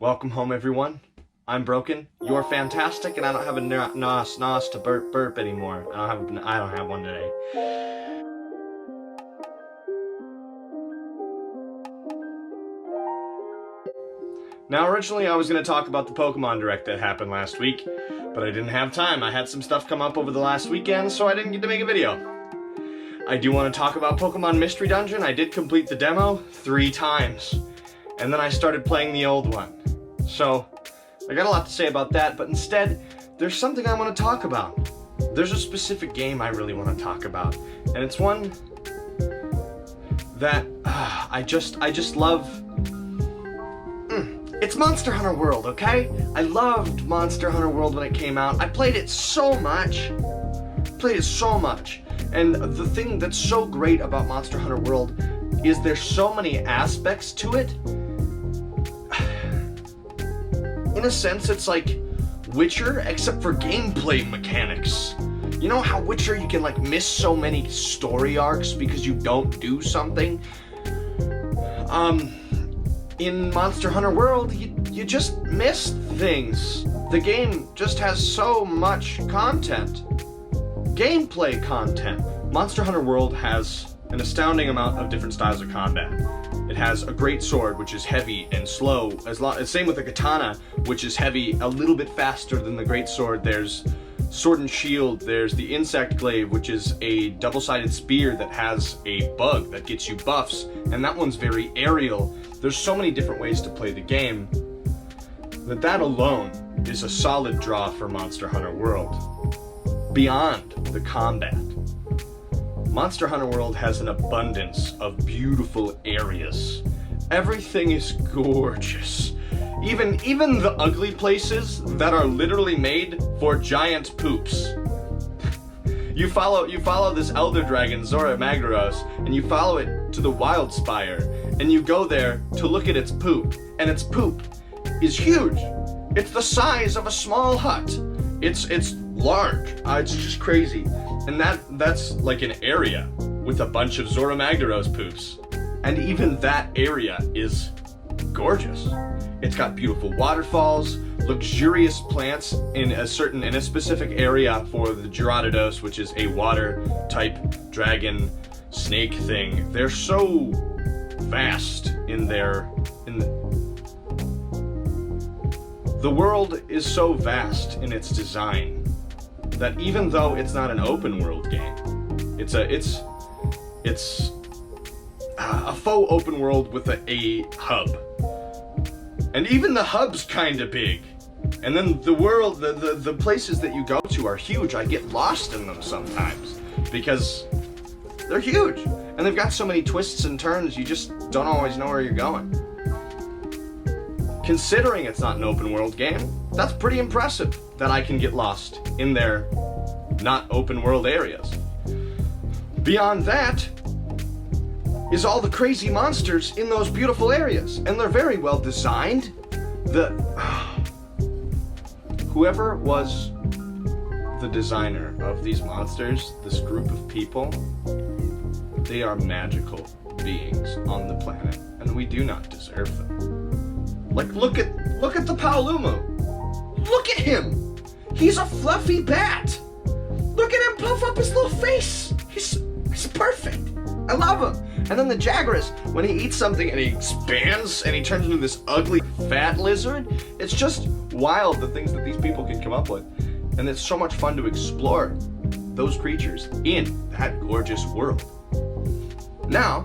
Welcome home, everyone. I'm broken. You're fantastic, and I don't have a nos to burp anymore. I don't have one today. Now, originally I was going to talk about the Pokemon Direct that happened last week, but I didn't have time. I had some stuff come up over the last weekend, so I didn't get to make a video. I do want to talk about Pokemon Mystery Dungeon. I did complete the demo 3 times, and then I started playing the old one. So, I got a lot to say about that, but instead, there's something I want to talk about. There's a specific game I really want to talk about, and it's one that I just love. It's Monster Hunter World, okay? I loved Monster Hunter World when it came out. I played it so much. And the thing that's so great about Monster Hunter World is there's so many aspects to it. In a sense, it's like Witcher, except for gameplay mechanics. You know how Witcher you can like miss so many story arcs because you don't do something? In Monster Hunter World, you just miss things. The game just has so much content. Gameplay content. Monster Hunter World has an astounding amount of different styles of combat. It has a great sword, which is heavy and slow. Same with the katana, which is heavy, a little bit faster than the great sword. There's sword and shield. There's the insect glaive, which is a double-sided spear that has a bug that gets you buffs, and that one's very aerial. There's so many different ways to play the game that alone is a solid draw for Monster Hunter World. Beyond the combat, Monster Hunter World has an abundance of beautiful areas. Everything is gorgeous. Even the ugly places that are literally made for giant poops. You follow this elder dragon, Zora Magdaros, and you follow it to the Wild Spire, and you go there to look at its poop, and its poop is huge. It's the size of a small hut. It's large. It's just crazy. And that's like an area with a bunch of Zora Magdaros poops. And even that area is gorgeous. It's got beautiful waterfalls, luxurious plants in a specific area for the Gyarados, which is a water type dragon snake thing. They're so vast the world is so vast in its design that even though it's not an open world game, it's a faux open world with a hub. And even the hub's kinda big. And then the places that you go to are huge. I get lost in them sometimes because they're huge. And they've got so many twists and turns, you just don't always know where you're going. Considering it's not an open world game, that's pretty impressive that I can get lost in their not open world areas. Beyond that is all the crazy monsters in those beautiful areas, and they're very well designed. Whoever was the designer of these monsters, this group of people, they are magical beings on the planet, and we do not deserve them. Like, look at the Paolumu. Look at him. He's a fluffy bat. Look at him puff up his little face. He's perfect. I love him. And then the Jagras, when he eats something and he expands and he turns into this ugly fat lizard, it's just wild the things that these people can come up with. And it's so much fun to explore those creatures in that gorgeous world. Now,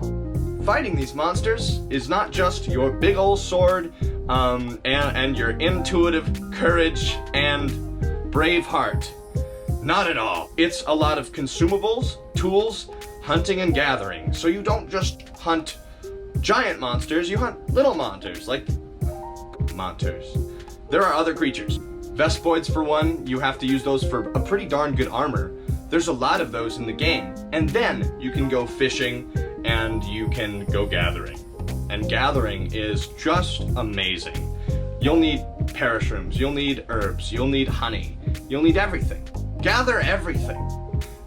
fighting these monsters is not just your big old sword and your intuitive courage and brave heart. Not at all. It's a lot of consumables, tools, hunting and gathering. So you don't just hunt giant monsters, you hunt little monsters, like monsters. There are other creatures. Vespoids for one, you have to use those for a pretty darn good armor. There's a lot of those in the game. And then you can go fishing and you can go gathering. And gathering is just amazing. You'll need parashrooms, you'll need herbs, you'll need honey, you'll need everything. Gather everything.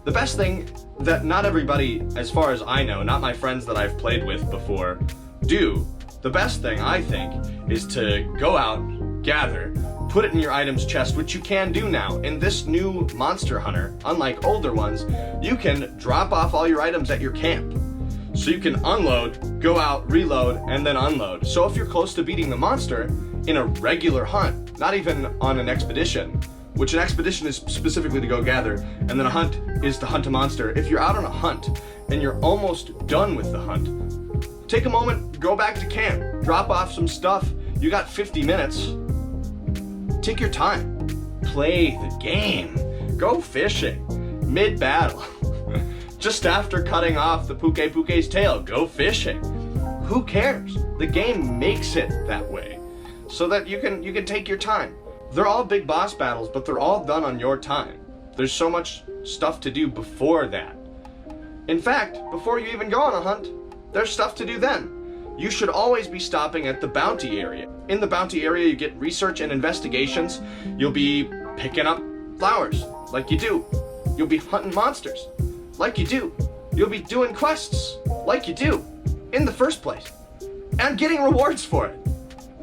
The best thing that not everybody, as far as I know, not my friends that I've played with before, do The best thing, I think, is to go out, gather, put it in your items chest, which you can do now. In this new Monster Hunter, unlike older ones, you can drop off all your items at your camp. So you can unload, go out, reload, and then unload. So if you're close to beating the monster in a regular hunt, not even on an expedition, which an expedition is specifically to go gather, and then a hunt is to hunt a monster. If you're out on a hunt and you're almost done with the hunt, take a moment, go back to camp, drop off some stuff. You got 50 minutes. Take your time. Play the game. Go fishing. Mid-battle. Just after cutting off the Puke's tail, go fishing. Who cares? The game makes it that way so that you can take your time. They're all big boss battles, but they're all done on your time. There's so much stuff to do before that. In fact, before you even go on a hunt, there's stuff to do then. You should always be stopping at the bounty area. In the bounty area, you get research and investigations. You'll be picking up flowers, like you do. You'll be hunting monsters, like you do. You'll be doing quests, like you do, in the first place, and getting rewards for it.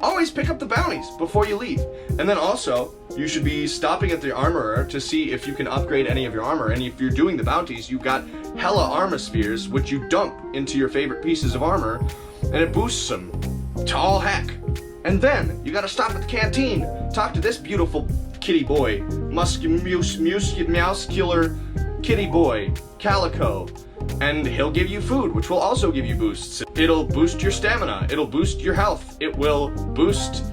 Always pick up the bounties before you leave. And then also, you should be stopping at the armorer to see if you can upgrade any of your armor. And if you're doing the bounties, you've got hella armor spheres, which you dump into your favorite pieces of armor, and it boosts them to all heck. And then, you gotta stop at the canteen, talk to this beautiful kitty boy, muscular kitty boy, Calico, and he'll give you food, which will also give you boosts. It'll boost your stamina, it'll boost your health, it will boost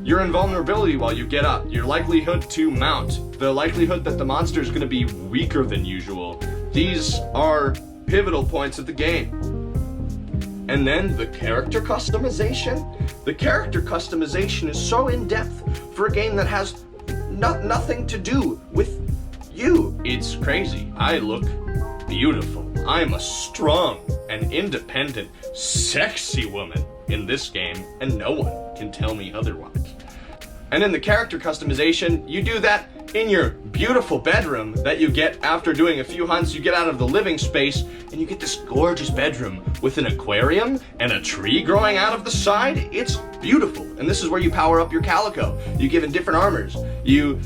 your invulnerability while you get up, your likelihood to mount, the likelihood that the monster is going to be weaker than usual. These are pivotal points of the game. And then the character customization. The character customization is so in-depth for a game that has nothing to do with you. It's crazy. I look beautiful. I'm a strong and independent, sexy woman in this game, and no one can tell me otherwise. And in the character customization, you do that in your beautiful bedroom that you get after doing a few hunts. You get out of the living space, and you get this gorgeous bedroom with an aquarium and a tree growing out of the side. It's beautiful. And this is where you power up your Calico. You give him different armors. You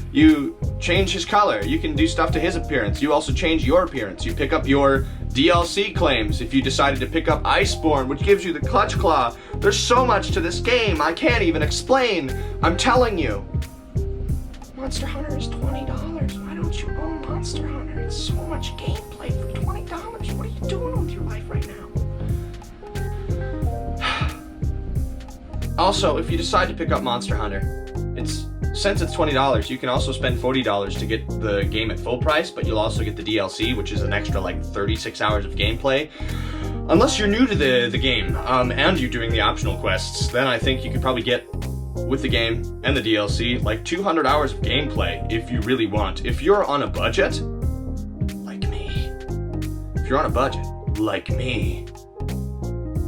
change his color. You can do stuff to his appearance. You also change your appearance. You pick up your DLC claims if you decided to pick up Iceborne, which gives you the Clutch Claw. There's so much to this game, I can't even explain. I'm telling you. Monster Hunter is $20. Why don't you own Monster Hunter? It's so much gameplay for $20. What are you doing with your life right now? Also, if you decide to pick up Monster Hunter, since it's $20, you can also spend $40 to get the game at full price, but you'll also get the DLC, which is an extra like 36 hours of gameplay. Unless you're new to the game, and you're doing the optional quests, then I think you could probably get, with the game and the DLC, like 200 hours of gameplay if you really want. If you're on a budget, like me,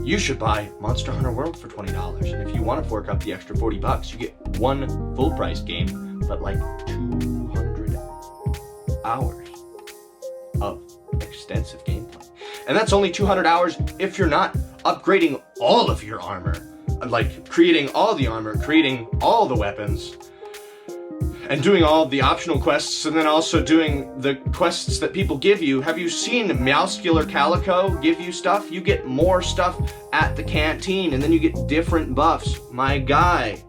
you should buy Monster Hunter World for $20. And if you want to fork up the extra $40, you get one full price game, but like 200 hours of extensive gameplay. And that's only 200 hours if you're not upgrading all of your armor, like creating all the armor, creating all the weapons, and doing all the optional quests, and then also doing the quests that people give you. Have you seen Muscular Calico give you stuff? You get more stuff at the canteen, and then you get different buffs. My guy,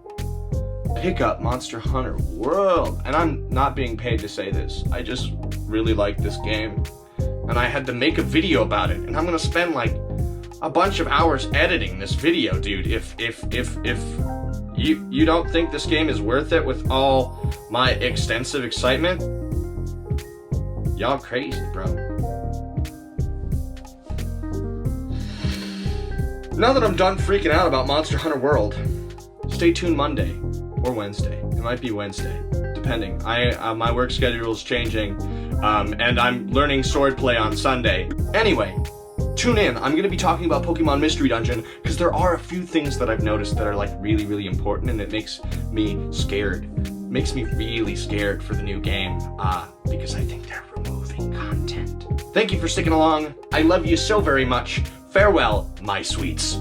pick up Monster Hunter World. And I'm not being paid to say this. I just really like this game, and I had to make a video about it, and I'm gonna spend like a bunch of hours editing this video, dude. If you don't think this game is worth it with all my extensive excitement, y'all crazy, bro. Now that I'm done freaking out about Monster Hunter World, stay tuned Monday or Wednesday. It might be Wednesday, depending. My work schedule is changing, and I'm learning swordplay on Sunday. Anyway, tune in. I'm going to be talking about Pokemon Mystery Dungeon, because there are a few things that I've noticed that are like really, really important, and it makes me scared. Makes me really scared for the new game, because I think they're removing content. Thank you for sticking along. I love you so very much. Farewell, my sweets.